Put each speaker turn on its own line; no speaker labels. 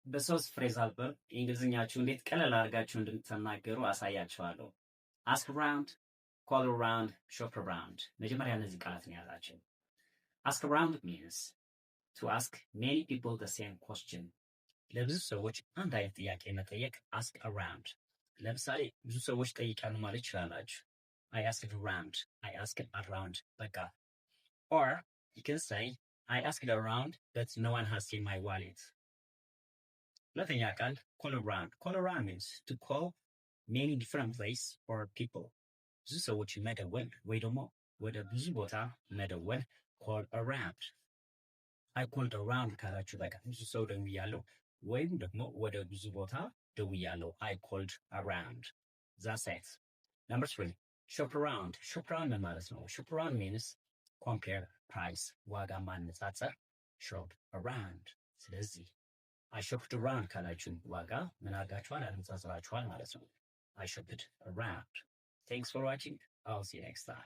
በሶስት ፍሬዛል ቨርብ እንግሊዝኛችሁ እንዴት ቀለል አድርጋችሁ እንድትናገሩ አሳያችኋለሁ። አስክ አራውንድ፣ ኮል አራውንድ፣ ሾፕ አራውንድ። መጀመሪያ እነዚህ ቃላትን ያዛቸው። አስክ አራውንድ ሚንስ ቱ አስክ ሜኒ ፒፕል ዘ ሴም ኮስችን። ለብዙ ሰዎች አንድ አይነት ጥያቄ መጠየቅ አስክ አራውንድ። ለምሳሌ ብዙ ሰዎች ጠይቃሉ ማለት ይችላላችሁ። አይ አስክድ አራውንድ፣ አይ አስክድ አራውንድ በቃ። ኦር ዩ ካን ሴይ አይ አስክድ አራውንድ በት ኖ ዋን ሃዝ ሲን ማይ ዋሌት። ሁለተኛ ቃል ኮል አራውንድ። ኮል አራውንድ ሚንስ ቱ ኮል ሜኒ ዲፍረንት ፕሌስ ኦር ፒፕል። ብዙ ሰዎችን መደወል ወይ ደግሞ ወደ ብዙ ቦታ መደወል ኮል አራውንድ። አይ ኮልድ አራውንድ ካላችሁ በቃ ብዙ ሰው ደውያለሁ ወይም ደግሞ ወደ ብዙ ቦታ ደውያለሁ። አይ ኮልድ አራውንድ። ዛትስ ኢት። ነምበር 3 ሾፕ አራውንድ። ሾፕ አራውንድ ምን ማለት ነው? ሾፕ አራውንድ ሚንስ ኮምፔር ፕራይስ፣ ዋጋ ማነጻጸር። ሾፕ አራውንድ። ስለዚህ አይ ሾፕድ አራውንድ ካላችሁ ዋጋ ምን አድርጋችኋል? አነጻጽራችኋል ማለት ነው። I shopped around. Thanks for watching. I'll see you next time.